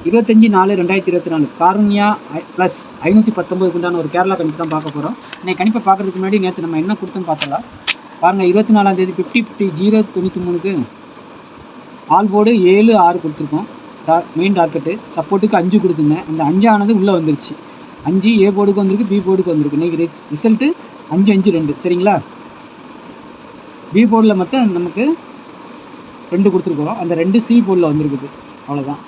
25/4/2024 Karunya plus 519 உண்டான ஒரு கேரளா கணிப்பு தான் பார்க்க போகிறோம். இன்னைக்கு கணிப்பை பார்க்குறதுக்கு முன்னாடி நேற்று நம்ம என்ன கொடுத்தோன்னு பார்த்தலாம். பாருங்கள், 24ஆம் தேதி 50/50/093க்கு ஆல் போர்டு 7 6 கொடுத்துருக்கோம். மெயின் டார்கெட்டு சப்போர்ட்டுக்கு 5 கொடுத்துருந்தேன். அந்த 5 ஆனது உள்ளே வந்துருச்சு. 5 ஏ போர்டுக்கு வந்திருக்கு, பி போர்டுக்கு வந்திருக்கு. இன்றைக்கி ரிசல்ட்டு 5-5-2 சரிங்களா. பி போர்டில் மட்டும் நமக்கு 2 கொடுத்துருக்குறோம். அந்த 2 சி போர்டில் வந்திருக்குது. அவ்வளோதான்.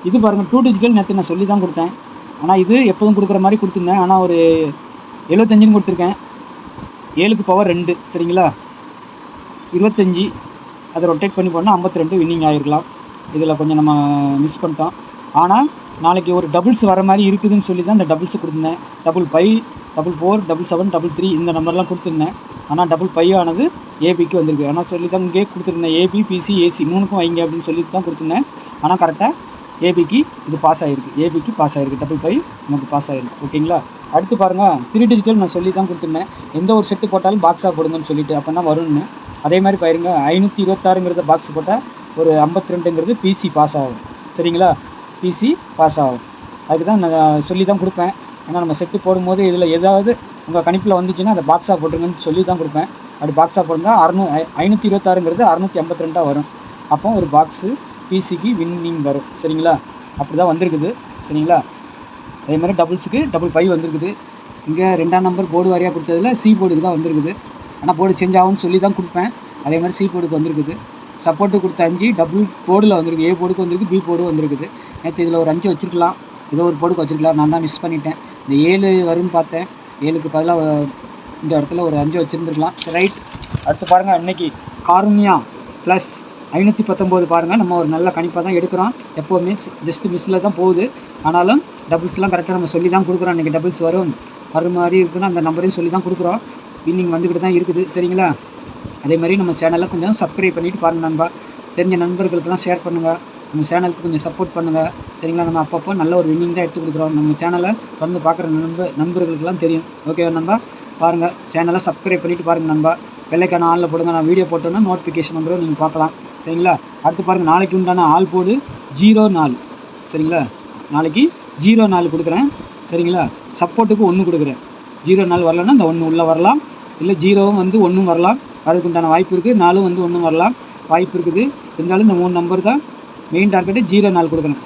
இது பாருங்கள், 2 டிஜிட்டல் நேற்று நான் சொல்லி தான் கொடுத்தேன். ஆனால் இது எப்போதும் கொடுக்குற மாதிரி கொடுத்துருந்தேன். ஆனால் ஒரு 75ன்னு கொடுத்துருக்கேன். 7க்கு பவர் 2 சரிங்களா. 25 அதை ரொட்டேட் பண்ணி போனால் 52 வின்னிங் ஆகிருக்கலாம். இதில் கொஞ்சம் நம்ம மிஸ் பண்ணிட்டோம். ஆனால் நாளைக்கு ஒரு டபுள்ஸ் வர மாதிரி இருக்குதுன்னு சொல்லி தான் இந்த டபுள்ஸ் கொடுத்துருந்தேன். 555, 444, 77, 33 இந்த நம்பர்லாம் கொடுத்துருந்தேன். ஆனால் 555 ஆனது ஏபிக்கு வந்திருக்கு. ஆனால் சொல்லி தான் இங்கே கொடுத்துருந்தேன். ஏபி, பிசி, ஏசி 3க்கும் வைங்க அப்படின்னு சொல்லி தான் கொடுத்துருந்தேன். ஆனால் கரெக்டாக ஏபிக்கு இது பாஸ் ஆகிருக்கு. ஏபிக்கு பாஸ் ஆகிருக்கு. 555 நமக்கு பாஸ் ஆகிருக்கு. ஓகேங்களா. அடுத்து பாருங்கள், 3 டிஜிட்டல் நான் சொல்லி தான் கொடுத்துருந்தேன். எந்த ஒரு செட்டு போட்டாலும் பாக்ஸாக போடுங்கன்னு சொல்லிட்டு அப்போ தான் வரும்னு. அதே மாதிரி பாருங்க, 526ங்கிறத பாக்ஸ் போட்டால் ஒரு 52ங்கிறது பிசி பாஸ் ஆகும் சரிங்களா. பிசி பாஸ் ஆகும். அதுக்கு தான் நான் சொல்லி தான் கொடுப்பேன். ஏன்னா நம்ம செட்டு போடும்போது இதில் ஏதாவது உங்கள் கணிப்பில் வந்துச்சுன்னா அதை பாக்ஸாக போட்டுருங்கன்னு சொல்லி தான் கொடுப்பேன். அப்படி பாக்ஸாக போட்டிருந்தால் 526ங்கிறது 652 வரும். அப்போ ஒரு பாக்ஸு பிசிக்கு வின்னிங் வரும் சரிங்களா. அப்படி தான் வந்திருக்குது சரிங்களா. அதே மாதிரி டபுள்ஸுக்கு 555 வந்திருக்குது. இங்கே 2ஆம் நம்பர் போர்டு வாரியாக கொடுத்ததில் சி போர்டுக்கு தான் வந்திருக்குது. ஆனால் போர்டு சேஞ்ச் ஆகும்னு சொல்லி தான் கொடுப்பேன். அதே மாதிரி சி போர்டுக்கு வந்திருக்குது. சப்போர்ட்டு கொடுத்த 5 டபுள் போர்டில் வந்திருக்கு. ஏ போர்டுக்கு வந்திருக்கு, பி போர்டு வந்திருக்குது. நேற்று இதில் ஒரு 5 வச்சுருக்கலாம், ஏதோ ஒரு போர்டுக்கு வச்சுருக்கலாம். நான் தான் மிஸ் பண்ணிட்டேன். இந்த 7 வரும்னு பார்த்தேன். 7க்கு பதிலாக இந்த இடத்துல ஒரு 5 வச்சுருந்துருக்கலாம். ரைட். அடுத்து பாருங்கள், இன்றைக்கி காருண்யா ப்ளஸ் 519 பாருங்கள். நம்ம ஒரு நல்ல கணிப்பாக தான் எடுக்கிறோம். எப்போவுமே ஜஸ்ட்டு மிஸ்ஸில் தான் போகுது. ஆனாலும் டபுள்ஸ்லாம் கரெக்டாக நம்ம சொல்லி தான் கொடுக்குறோம். இன்றைக்கி டபுள்ஸ் வரும் மாதிரி இருக்குன்னு அந்த நம்பரையும் சொல்லி தான் கொடுக்குறோம். வின்னிங் வந்துக்கிட்டு தான் இருக்குது சரிங்களா. அதே மாதிரி நம்ம சேனலை கொஞ்சம் சப்ஸ்கிரைப் பண்ணிவிட்டு பாருங்கள் நண்பா. தெரிஞ்ச நண்பர்களுக்கெல்லாம் ஷேர் பண்ணுங்கள். நம்ம சேனலுக்கு கொஞ்சம் சப்போர்ட் பண்ணுங்கள் சரிங்களா. நம்ம அப்பப்போ நல்ல ஒரு வின்னிங் தான் எடுத்து கொடுக்குறோம். நம்ம சேனலை தொடர்ந்து பார்க்குற நண்பர்களுக்கெல்லாம் தெரியும். ஓகேவா நண்பா. பாருங்கள், சேனலை சப்ஸ்கிரைப் பண்ணிவிட்டு பாருங்கள் நண்பா. வெள்ளைக்கான ஆனில் போடுங்க. நான் வீடியோ போட்டோன்னா நோட்டிஃபிகேஷன் வந்துடும், நீங்கள் பார்க்கலாம் சரிங்களா. அடுத்து பாருங்கள், நாளைக்கு உண்டான ஆல் போர்டு 04 சரிங்களா. நாளைக்கு 04 கொடுக்குறேன் சரிங்களா. சப்போர்ட்டுக்கு 1 கொடுக்குறேன். 04 வரலன்னா இந்த 1 உள்ளே வரலாம். இல்லை 0வும் வந்து 1ம் வரலாம். அதுக்கு உண்டான வாய்ப்பு இருக்குது. 4 வந்து 1 வரலாம் வாய்ப்பு இருக்குது. இருந்தாலும் இந்த 3 நம்பர் தான் மெயின் டார்கெட்டு. 04 கொடுக்குறேன்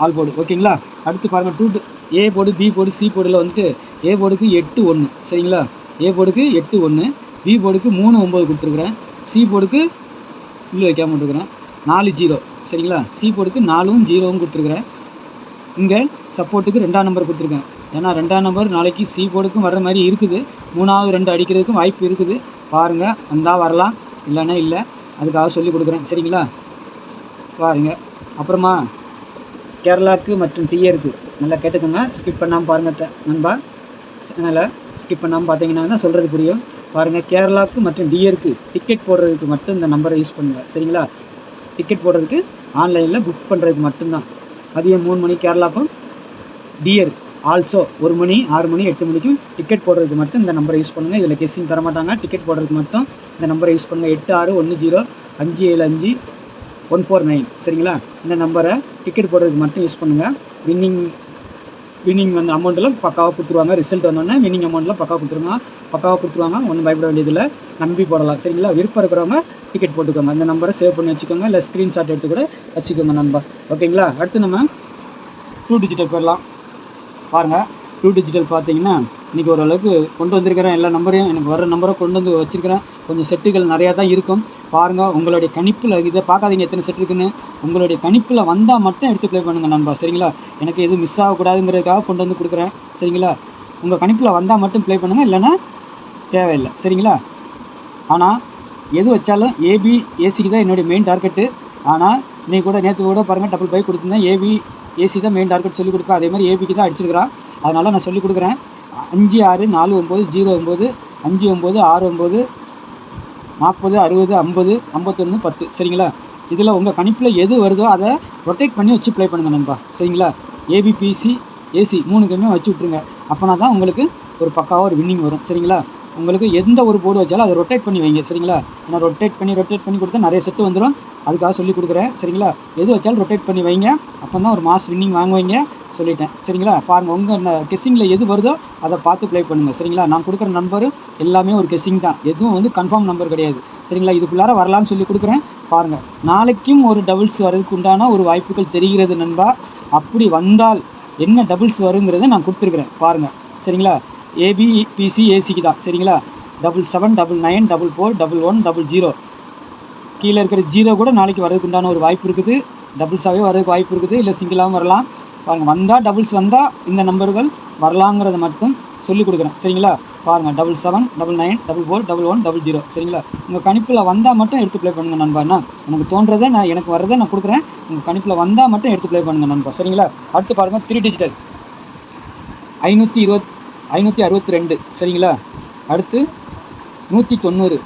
ஆல் போர்டு. ஓகேங்களா. அடுத்து பாருங்கள், A board, B board, C போர்டில் வந்துட்டு ஏ போர்டுக்கு 8-1 சரிங்களா. ஏ போர்டுக்கு 8-1, பி போர்டுக்கு 3-9 கொடுத்துருக்குறேன். சி போர்டுக்கு உள்ளே வைக்காமல் விட்டுருக்குறேன் 4-0 சரிங்களா. சி போர்டுக்கு 4ம் 0வும் கொடுத்துருக்குறேன். இங்கே சப்போர்ட்டுக்கு 2ஆம் நம்பர் கொடுத்துருக்கேன். ஏன்னா 2ஆம் நம்பர் நாளைக்கு சி போர்டுக்கும் வர்ற மாதிரி இருக்குது. 3வது 2 அடிக்கிறதுக்கும் வாய்ப்பு இருக்குது. பாருங்கள், வந்தால் வரலாம், இல்லைன்னா இல்லை. அதுக்காக சொல்லி கொடுக்குறேன் சரிங்களா. பாருங்கள். அப்புறமா கேரளாவுக்கு மற்றும் டிஏருக்கு நல்லா கேட்டுக்கோங்க. ஸ்கிப் பண்ணாமல் பாருங்கள் நண்பா. சேனலை ஸ்கிப் பண்ணாமல் பார்த்தீங்கன்னா தான் சொல்கிறது புரியும். பாருங்கள், கேரளாவுக்கு மற்றும் டிஏருக்கு டிக்கெட் போடுறதுக்கு மட்டும் இந்த நம்பரை யூஸ் பண்ணுங்கள் சரிங்களா. டிக்கெட் போடுறதுக்கு ஆன்லைனில் புக் பண்ணுறதுக்கு மட்டும்தான். மதியம் 3 மணி கேரளாவுக்கும், டிஏர் ஆல்சோ 1 மணி, 6 மணி, 8 மணிக்கும் டிக்கெட் போடுறதுக்கு மட்டும் இந்த நம்பரை யூஸ் பண்ணுங்கள். இதில் கெஸ்ஸிங் தரமாட்டாங்க. டிக்கெட் போடுறதுக்கு மட்டும் இந்த நம்பரை யூஸ் பண்ணுங்கள். 8610575149 சரிங்களா. இந்த நம்பரை டிக்கெட் போடுறதுக்கு மட்டும் யூஸ் பண்ணுங்கள். வின்னிங் வந்து அமௌண்ட்டெல்லாம் பக்காவாக கொடுத்துருவாங்க. ரிசல்ட் வந்தோடனே வின்னிங் அமௌண்ட்லாம் பக்காவாக கொடுத்துருவாங்க. ஒன்றும் பயப்பட வேண்டியதில்லை. நம்பி போடலாம் சரிங்களா. விருப்பம் இருக்கிறவங்க டிக்கெட் போட்டுக்கோங்க. அந்த நம்பரை சேவ் பண்ணி வச்சுக்கோங்க. இல்லை ஸ்க்ரீன்ஷாட் எடுத்து கூட வச்சுக்கோங்க நண்பா. ஓகேங்களா. அடுத்து நம்ம 2 டிஜிட்டல் போயிடலாம். பாருங்கள், 2 டிஜிட்டல் பார்த்தீங்கன்னா இன்றைக்கி ஓரளவுக்கு கொண்டு வந்திருக்கிறேன். எல்லா நம்பரையும் எனக்கு வர நம்பரை கொண்டு வந்து வச்சுருக்கிறேன். கொஞ்சம் செட்டுகள் நிறையா தான் இருக்கும். பாருங்கள், உங்களுடைய கணிப்பில் இதை பார்க்காதீங்க எத்தனை செட் இருக்குன்னு. உங்களுடைய கணிப்பில் வந்தால் மட்டும் எடுத்து ப்ளே பண்ணுங்கள் நண்பா சரிங்களா. எனக்கு எதுவும் மிஸ் ஆகக்கூடாதுங்கிறதுக்காக கொண்டு வந்து கொடுக்குறேன் சரிங்களா. உங்கள் கணிப்பில் வந்தால் மட்டும் ப்ளே பண்ணுங்கள், இல்லைன்னா தேவையில்லை சரிங்களா. ஆனால் எது வச்சாலும் ஏபி, ஏசிக்கு தான் என்னுடைய மெயின் டார்கெட்டு. ஆனால் நேற்று கூட பாருங்கள் 555 கொடுத்துருந்தேன். ஏபி, ஏசி தான் மெயின் டார்கெட் சொல்லிக் கொடுப்பேன். அதே மாதிரி ஏபிக்கு தான் அடிச்சிருக்கிறான். அதனால் நான் சொல்லிக் கொடுக்குறேன். 5 6 4 9 0 9 5 9 6 9 40 60 50 51 10 சரிங்களா. இதில் உங்கள் கணிப்பில் எது வருதோ அதை ரொட்டேட் பண்ணி வச்சு ப்ளே பண்ணுங்கள் நண்பா சரிங்களா. ஏபி, பிசி, ஏசி 3க்குமே வச்சு விட்ருங்க. அப்போனா தான் உங்களுக்கு ஒரு பக்காவாக ஒரு வின்னிங் வரும் சரிங்களா. உங்களுக்கு எந்த ஒரு போர்டு வச்சாலும் அதை ரொட்டேட் பண்ணி வைங்க சரிங்களா. ஏன்னா ரொட்டேட் பண்ணி கொடுத்தா நிறைய செட்டு வந்துடும், அதுக்காக சொல்லி கொடுக்குறேன் சரிங்களா. எது வச்சாலும் ரொட்டேட் பண்ணி வைங்க, அப்போ தான் ஒரு மாஸ் வின்னிங் வாங்குவீங்க சொல்லிட்டேன் சரிங்களா. பாருங்கள், உங்கள் கெஸ்ஸிங்கில் எது வருதோ அதை பார்த்து ப்ளே பண்ணுங்கள் சரிங்களா. நான் கொடுக்குற நம்பரு எல்லாமே ஒரு கெஸ்ஸிங் தான், எதுவும் வந்து கன்ஃபார்ம் நம்பர் கிடையாது சரிங்களா. இதுக்குள்ளார வரலான்னு சொல்லி கொடுக்குறேன் பாருங்கள். நாளைக்கும் ஒரு டபுள்ஸ் வரதுக்கு உண்டான ஒரு வாய்ப்புகள் தெரிகிறது நண்பா. அப்படி வந்தால் என்ன டபுள்ஸ் வருங்கிறத நான் கொடுத்துருக்குறேன் பாருங்கள் சரிங்களா. ஏபிபிசி ஏசிக்கு தான் சரிங்களா. 77 99 44 11 00 கீழே இருக்கிற 0 கூட நாளைக்கு வரதுக்கு உண்டான ஒரு வாய்ப்பு இருக்குது, டபுள்ஸாகவே வரதுக்கு வாய்ப்பு இருக்குது, இல்லை சிங்கிளாகவும் வரலாம் பாருங்கள். வந்தால் டபுள்ஸ் வந்தால் இந்த நம்பர்கள் வரலாங்கிறத மட்டும் சொல்லிக் கொடுக்குறேன் சரிங்களா. பாருங்கள், 77 99 44 11 00 சரிங்களா. உங்கள் கணிப்பில் வந்தால் மட்டும் எடுத்து ப்ளே பண்ணுங்கள் நண்பாண்ணா. எனக்கு தோன்றதை எனக்கு வரதை நான் கொடுக்குறேன், உங்கள் கணிப்பில் வந்தால் மட்டும் எடுத்து ப்ளே பண்ணுங்கள் நண்பா சரிங்களா. அடுத்து பாருங்கள், 3 டிஜிட்டல் 562 சரிங்களா. அடுத்து 190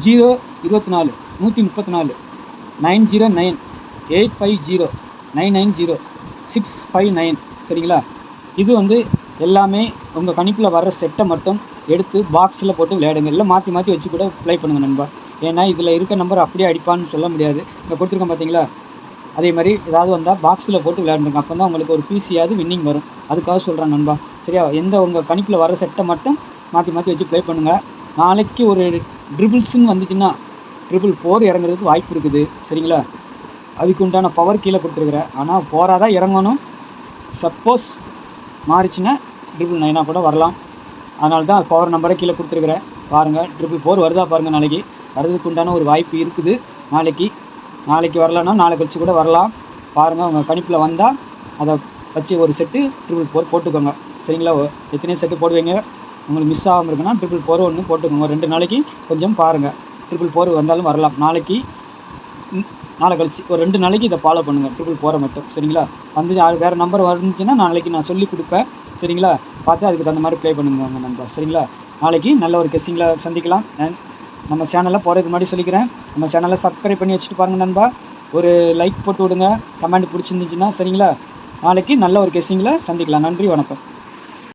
0 24 134 909 850 990 659 சரிங்களா. இது வந்து எல்லாமே உங்கள் கணிப்பில் வர்ற செட்டை மட்டும் எடுத்து பாக்ஸில் போட்டு விளையாடுங்க, இல்லை மாற்றி மாற்றி வச்சு கூட ப்ளே பண்ணுங்கள் நண்பா. ஏன்னா இதில் இருக்க நம்பர் அப்படியே அடிப்பான்னு சொல்ல முடியாது. இங்கே கொடுத்துருக்கேன் பார்த்தீங்களா, அதே மாதிரி ஏதாவது வந்தால் பாக்ஸில் போட்டு விளையாடுங்க, அப்போ தான் உங்களுக்கு ஒரு பிசியாவது வின்னிங் வரும், அதுக்காக சொல்கிறேன் நண்பா சரியா. எந்த உங்கள் கணிப்பில் வர செட்டை மட்டும் மாற்றி மாற்றி வச்சு ப்ளே பண்ணுங்கள். நாளைக்கு ஒரு ட்ரிபிள்ஸ்ன்னு வந்துச்சுன்னா 4 இறங்குறதுக்கு வாய்ப்பு இருக்குது சரிங்களா. அதுக்கு உண்டான பவர் கீழே கொடுத்துருக்குறேன், ஆனால் 4 தான் இறங்கணும். சப்போஸ் மாறிச்சுன்னா 999 கூட வரலாம், அதனால தான் பவர் நம்பரை கீழே கொடுத்துருக்குறேன் பாருங்கள். 4 வருதா பாருங்கள், நாளைக்கு வர்றதுக்கு உண்டான ஒரு வாய்ப்பு இருக்குது. நாளைக்கு வரலன்னா நாளை கழிச்சு கூட வரலாம் பாருங்கள். உங்கள் கணிப்பில் வந்தால் அதை வச்சு ஒரு செட்டு 4 போட்டுக்கோங்க சரிங்களா. எத்தனை செட்டு போடுவீங்க உங்களுக்கு மிஸ் ஆகாமல் இருக்குன்னா 4 ஒன்று போட்டுக்கோங்க. 2 நாளைக்கு கொஞ்சம் பாருங்கள், 4 வந்தாலும் வரலாம். நாளை கழிச்சு ஒரு 2 நாளைக்கு இதை ஃபாலோ பண்ணுங்கள், 4 மட்டும் சரிங்களா. வந்து வேறு நம்பர் வந்துச்சுன்னா நாளைக்கு நான் சொல்லி கொடுப்பேன் சரிங்களா. பார்த்து அதுக்கு தகுந்த மாதிரி ப்ளே பண்ணுங்க உங்கள் நண்பா சரிங்களா. நாளைக்கு நல்ல ஒரு கெஸ்ஸிங்கில் சந்திக்கலாம். நம்ம சேனலில் போகிறதுக்கு முன்னாடி சொல்லிக்கிறேன், நம்ம சேனலை சப்ஸ்கிரைப் பண்ணி வச்சுட்டு பாருங்கள் நண்பா. ஒரு லைக் போட்டு விடுங்க, கமெண்ட் பிடிச்சிருந்துச்சுன்னா சரிங்களா. நாளைக்கு நல்ல ஒரு கெஸ்ஸிங்கில் சந்திக்கலாம். நன்றி, வணக்கம்.